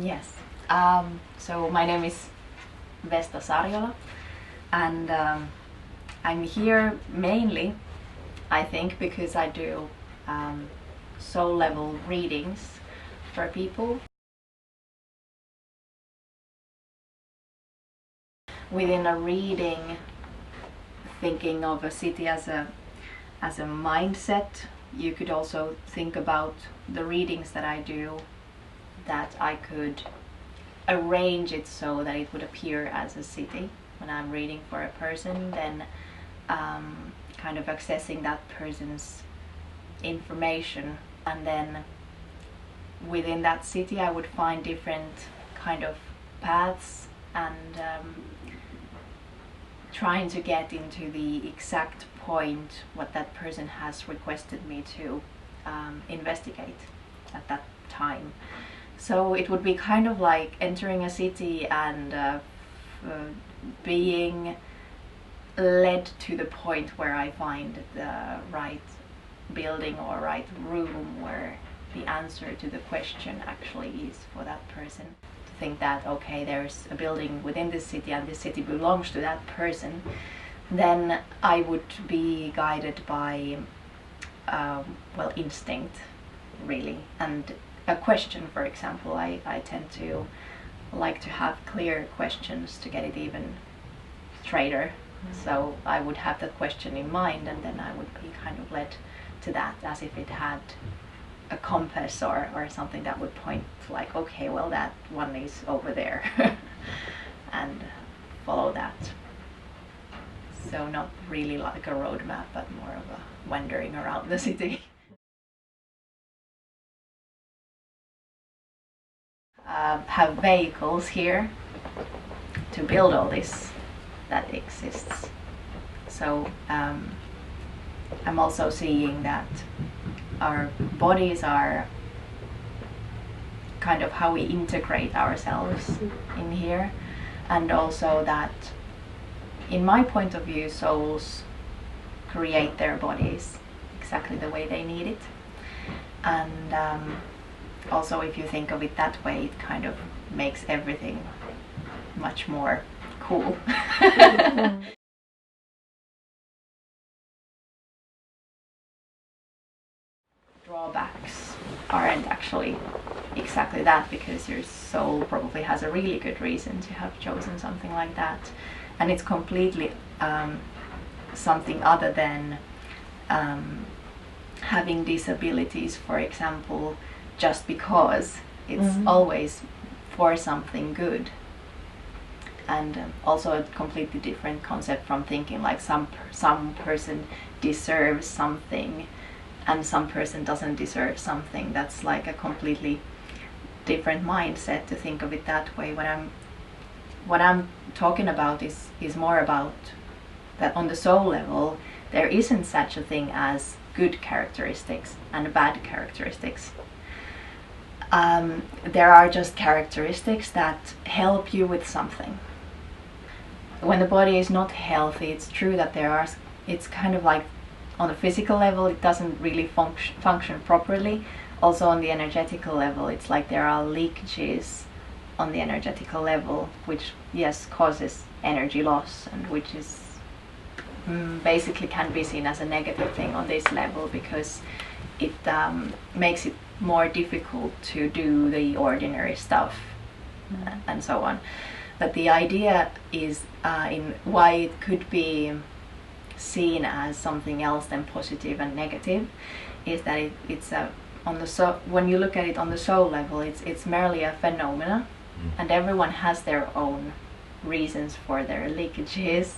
Yes. So my name is Vesta Sariola, and I'm here mainly, I think, because I do soul level readings for people. Within a reading, thinking of a city as a mindset, you could also think about the readings that I do, that I could arrange it so that it would appear as a city. When I'm reading for a person, then kind of accessing that person's information, and then within that city I would find different kind of paths, and trying to get into the exact point what that person has requested me to investigate at that time. So it would be kind of like entering a city and being led to the point where I find the right building or right room where the answer to the question actually is for that person. To think that, okay, there's a building within this city and this city belongs to that person, then I would be guided by instinct, really. And a question, for example, I tend to like to have clear questions to get it even straighter. So I would have that question in mind, and then I would be kind of led to that as if it had a compass or something that would point like, okay, well, that one is over there, and follow that. So not really like a roadmap, but more of a wandering around the city. Have vehicles here to build all this that exists. So I'm also seeing that our bodies are kind of how we integrate ourselves in here, and also that, in my point of view, souls create their bodies exactly the way they need it. And also, if you think of it that way, it kind of makes everything much more cool. Drawbacks aren't actually exactly that, because your soul probably has a really good reason to have chosen something like that, and it's completely something other than having disabilities, for example, just because it's always for something good. And also a completely different concept from thinking like some person deserves something and some person doesn't deserve something. That's like a completely different mindset to think of it that way. What I'm talking about is more about that on the soul level there isn't such a thing as good characteristics and bad characteristics. There are just characteristics that help you with something. When the body is not healthy, it's true that it's kind of like on the physical level it doesn't really function properly. Also on the energetical level, it's like there are leakages on the energetical level, which yes causes energy loss, and which is basically can be seen as a negative thing on this level, because it makes it more difficult to do the ordinary stuff and so on. But the idea is in why it could be seen as something else than positive and negative is that it's when you look at it on the soul level, it's merely a phenomena, and everyone has their own reasons for their leakages,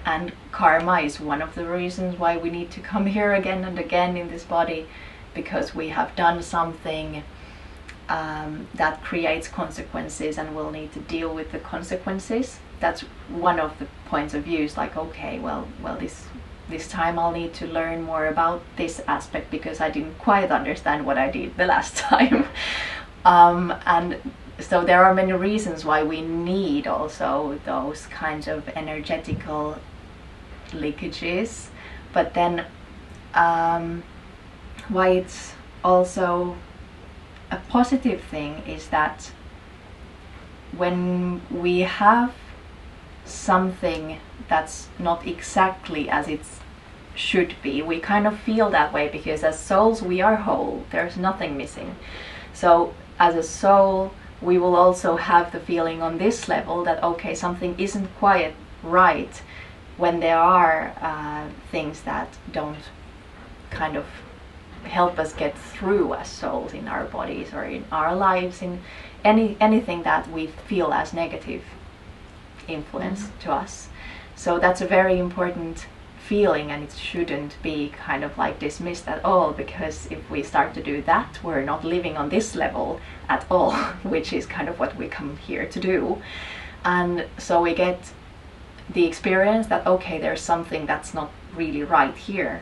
and karma is one of the reasons why we need to come here again and again in this body, because we have done something that creates consequences and we'll need to deal with the consequences. That's one of the points of views, like, okay, well this time I'll need to learn more about this aspect because I didn't quite understand what I did the last time. And so there are many reasons why we need also those kinds of energetical leakages, but then why it's also a positive thing is that when we have something that's not exactly as it should be, we kind of feel that way, because as souls we are whole, there's nothing missing. So as a soul we will also have the feeling on this level that okay, something isn't quite right, when there are things that don't kind of help us get through as souls in our bodies or in our lives, in anything that we feel as negative influence to us. So that's a very important feeling, and it shouldn't be kind of like dismissed at all, because if we start to do that, we're not living on this level at all, which is kind of what we come here to do. And so we get the experience that okay, there's something that's not really right here.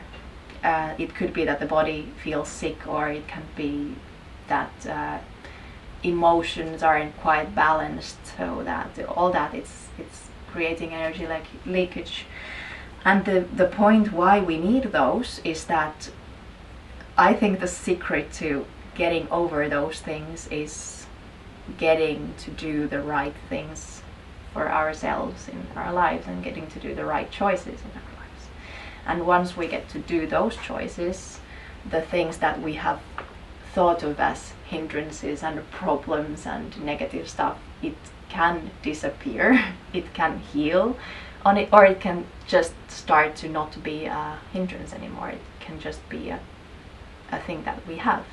It could be that the body feels sick, or it can be that emotions aren't quite balanced, so that all that it's creating energy like leakage. And the point why we need those is that I think the secret to getting over those things is getting to do the right things for ourselves in our lives, and getting to do the right choices in our lives. And once we get to do those choices, the things that we have thought of as hindrances and problems and negative stuff, it can disappear, it can heal on it, or it can just start to not be a hindrance anymore. It can just be a thing that we have.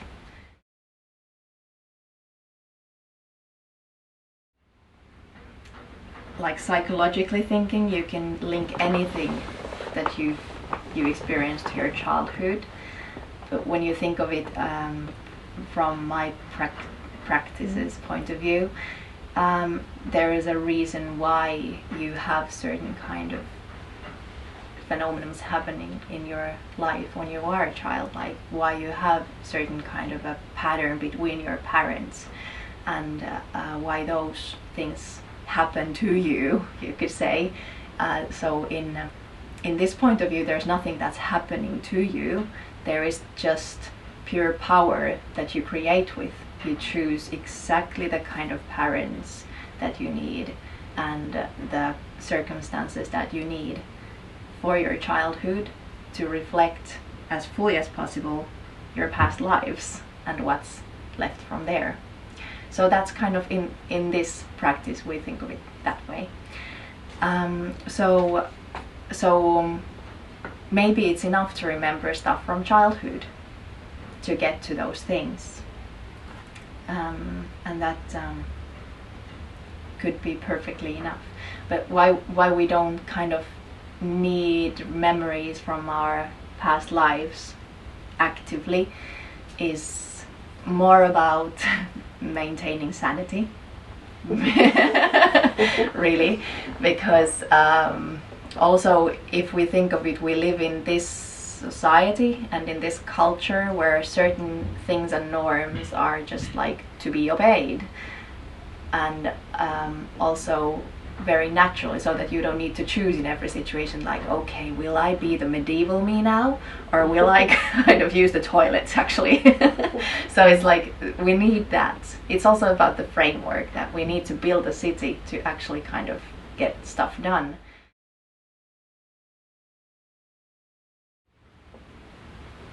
Like psychologically thinking, you can link anything that you experienced to your childhood. But when you think of it from my practice's point of view, there is a reason why you have certain kind of phenomena happening in your life when you are a child, like why you have certain kind of a pattern between your parents, and why those things happen to you, you could say. So in this point of view, there's nothing that's happening to you. There is just pure power that you create with. You choose exactly the kind of parents that you need, and the circumstances that you need for your childhood to reflect as fully as possible your past lives and what's left from there. So that's kind of in this practice we think of it that way. So maybe it's enough to remember stuff from childhood to get to those things, and that could be perfectly enough. But why we don't kind of need memories from our past lives actively is more about maintaining sanity. Really, because also if we think of it, we live in this society and in this culture where certain things and norms are just like to be obeyed, and also very naturally, so that you don't need to choose in every situation, like okay, will I be the medieval me now, or will I kind of use the toilets actually. So it's like we need that. It's also about the framework that we need to build a city to actually kind of get stuff done.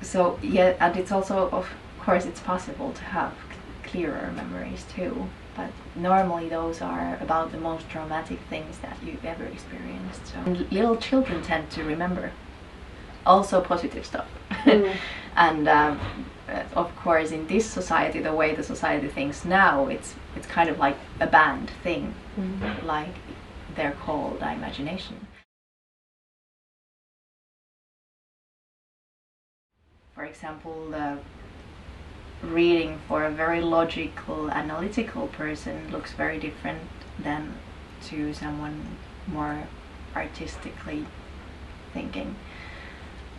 So yeah, and it's also, of course, it's possible to have clearer memories too, but normally those are about the most traumatic things that you've ever experienced. So and little children tend to remember also positive stuff. And of course, in this society, the way the society thinks now, it's kind of like a banned thing, like they're called imagination. For example, reading for a very logical, analytical person looks very different than to someone more artistically thinking.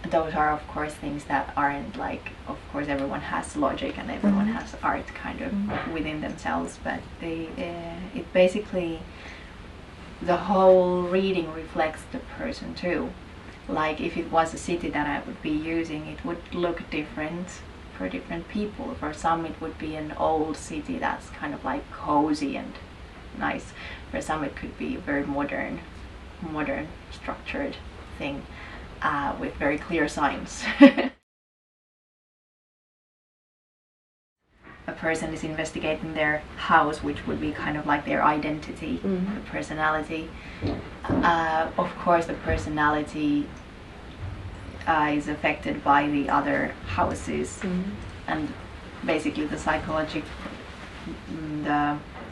Those are, of course, things that aren't like, of course, everyone has logic and everyone has art kind of within themselves, but it basically, the whole reading reflects the person too. Like if it was a city that I would be using, it would look different for different people. For some it would be an old city that's kind of like cozy and nice. For some it could be a very modern structured thing with very clear signs. A person is investigating their house, which would be kind of like their identity, the personality. Of course, the personality is affected by the other houses, and basically the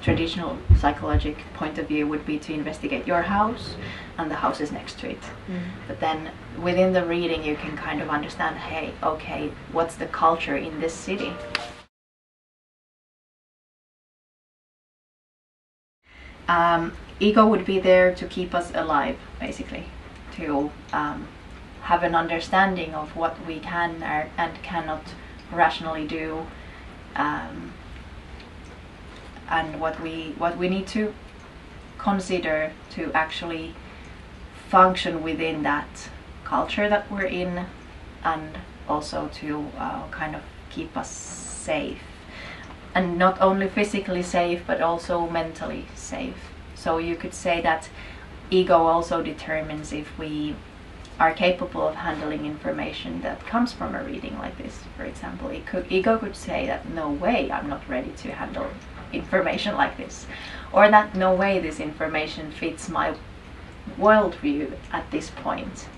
traditional psychologic point of view would be to investigate your house and the houses next to it. But then within the reading you can kind of understand, hey, okay, what's the culture in this city? Ego would be there to keep us alive, basically, to have an understanding of what we can and cannot rationally do, and what we need to consider to actually function within that culture that we're in, and also to kind of keep us safe. And not only physically safe, but also mentally safe. So you could say that ego also determines if we are capable of handling information that comes from a reading like this. For example, ego could say that no way, I'm not ready to handle information like this. Or that no way, this information fits my worldview at this point.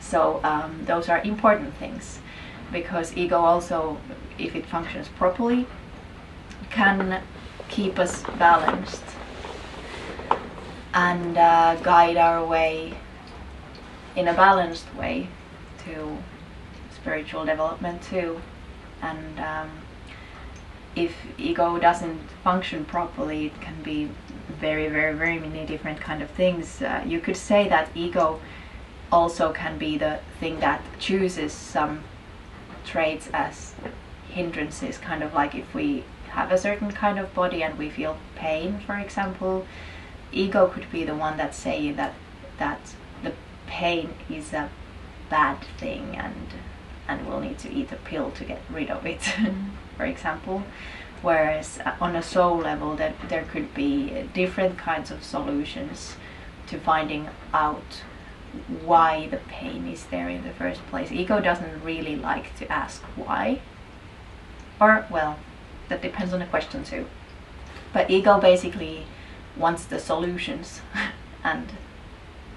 So those are important things, because ego also, if it functions properly, can keep us balanced and guide our way in a balanced way to spiritual development too. And if ego doesn't function properly, it can be very, very, very many different kind of things. You could say that ego also can be the thing that chooses some traits as hindrances, kind of like if we have a certain kind of body and we feel pain, for example, ego could be the one that's saying that the pain is a bad thing and we'll need to eat a pill to get rid of it, for example. Whereas on a soul level, that there could be different kinds of solutions to finding out why the pain is there in the first place. Ego doesn't really like to ask why, or well, that depends on the question too. But ego basically wants the solutions and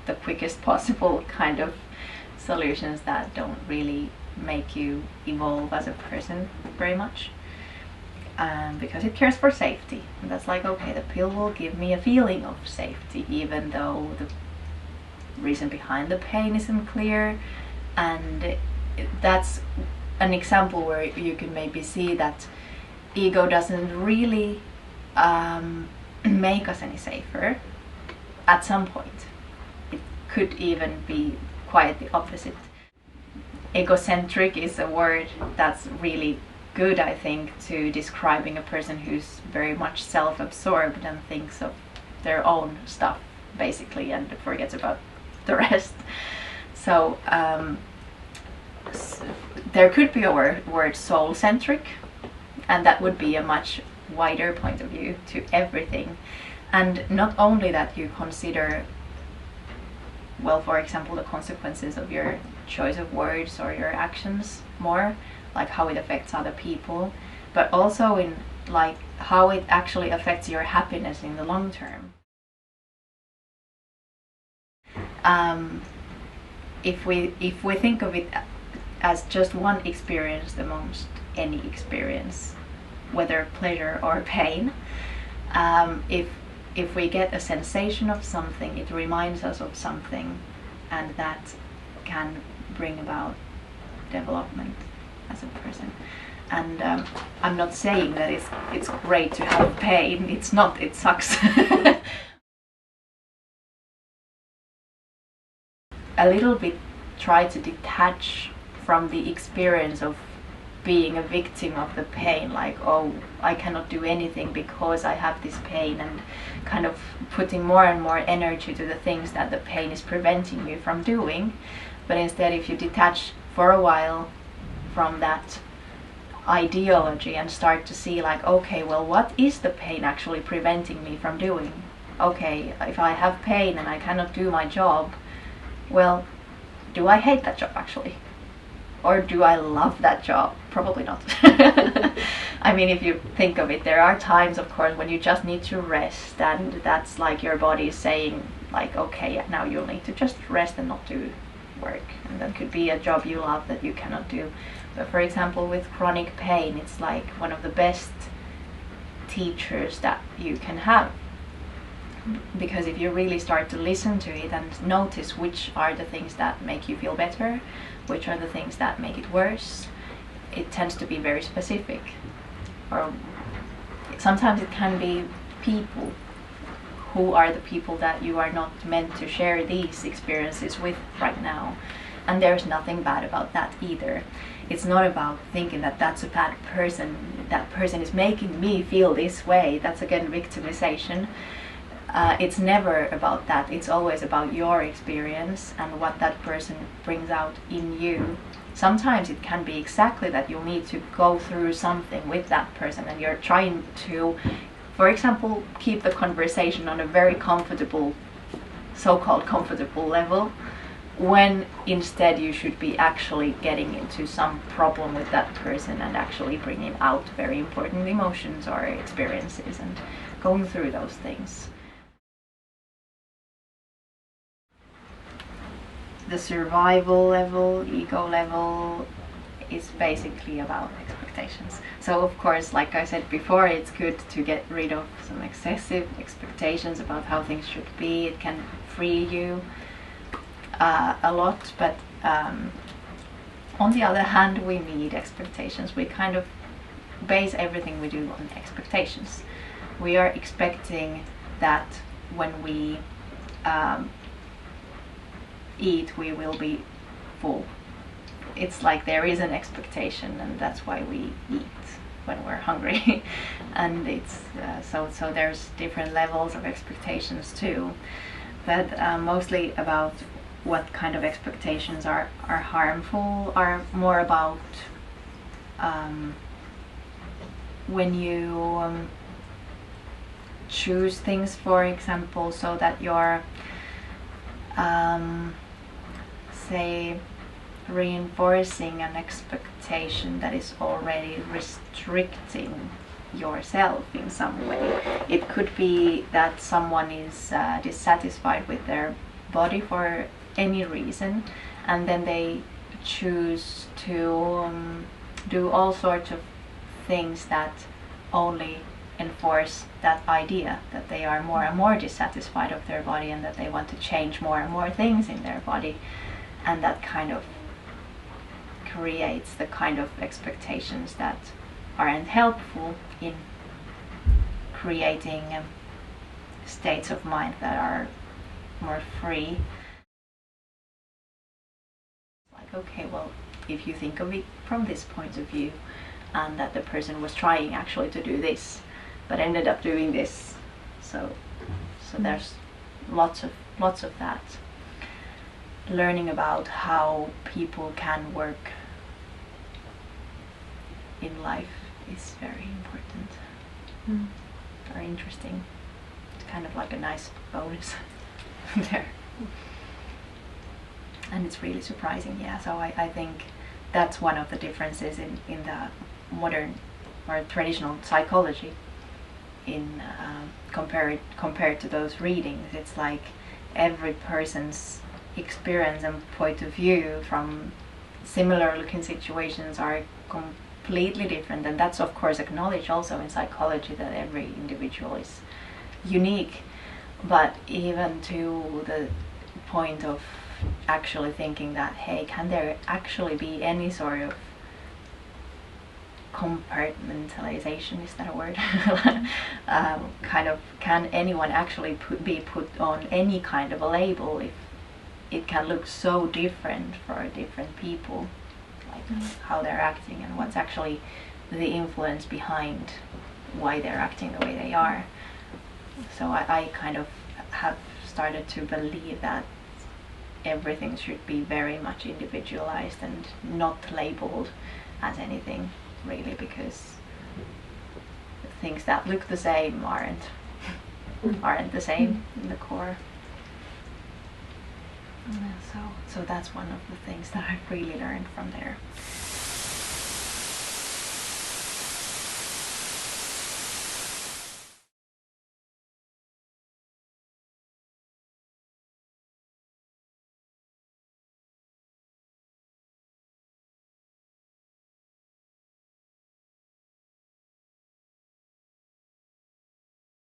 the quickest possible kind of solutions that don't really make you evolve as a person very much, because it cares for safety. And that's like, okay, the pill will give me a feeling of safety, even though the reason behind the pain isn't clear. And that's an example where you can maybe see that ego doesn't really make us any safer at some point. It could even be quite the opposite. Egocentric is a word that's really good, I think, to describing a person who's very much self-absorbed and thinks of their own stuff, basically, and forgets about the rest. So there could be a word soul-centric, and that would be a much wider point of view to everything. And not only that, you consider, well, for example, the consequences of your choice of words or your actions more, like how it affects other people, but also in like how it actually affects your happiness in the long term. If we think of it as just one experience amongst any experience, whether pleasure or pain, if we get a sensation of something, it reminds us of something, and that can bring about development as a person. And I'm not saying that it's great to have pain. It's not. It sucks. A little bit try to detach from the experience of being a victim of the pain, like, oh, I cannot do anything because I have this pain, and kind of putting more and more energy to the things that the pain is preventing you from doing. But instead, if you detach for a while from that ideology and start to see like, okay, well, what is the pain actually preventing me from doing? okay, if I have pain and I cannot do my job, well, do I hate that job actually? Or do I love that job? Probably not. I mean, if you think of it, there are times, of course, when you just need to rest, and that's like your body is saying, like, okay, now you'll need to just rest and not do work. And that could be a job you love that you cannot do. But for example, with chronic pain, it's like one of the best teachers that you can have. Because if you really start to listen to it and notice which are the things that make you feel better, which are the things that make it worse, it tends to be very specific. Or sometimes it can be people. Who are the people that you are not meant to share these experiences with right now? And there's nothing bad about that either. It's not about thinking that that's a bad person, that person is making me feel this way. That's again victimization. It's never about that. It's always about your experience and what that person brings out in you. Sometimes it can be exactly that you need to go through something with that person and you're trying to, for example, keep the conversation on a very comfortable, so-called comfortable level, when instead you should be actually getting into some problem with that person and actually bringing out very important emotions or experiences and going through those things. The survival level, ego level, is basically about expectations. So of course, like I said before, it's good to get rid of some excessive expectations about how things should be. It can free you a lot, but on the other hand, we need expectations. We kind of base everything we do on expectations. We are expecting that when we eat, we will be full. It's like there is an expectation, and that's why we eat when we're hungry. And it's so there's different levels of expectations too, but mostly about what kind of expectations are harmful are more about when you choose things, for example, so that you're say reinforcing an expectation that is already restricting yourself in some way. It could be that someone is dissatisfied with their body for any reason, and then they choose to do all sorts of things that only enforce that idea that they are more and more dissatisfied of their body and that they want to change more and more things in their body, and that kind of creates the kind of expectations that aren't helpful in creating states of mind that are more free. Like, okay, well, if you think of it from this point of view, and that the person was trying actually to do this but ended up doing this, so there's lots of that. Learning about how people can work in life is very important. Very interesting. It's kind of like a nice bonus there. And it's really surprising, yeah. So I think that's one of the differences in the modern or traditional psychology in compared to those readings. It's like every person's experience and point of view from similar looking situations are completely different, and that's of course acknowledged also in psychology, that every individual is unique. But even to the point of actually thinking that, hey, can there actually be any sort of compartmentalization, is that a word? Kind of, can anyone actually be put on any kind of a label if it can look so different for different people, like how they're acting and what's actually the influence behind why they're acting the way they are. So I kind of have started to believe that everything should be very much individualized and not labeled as anything, really, because things that look the same aren't. aren't the same in the core. So that's one of the things that I've really learned from there.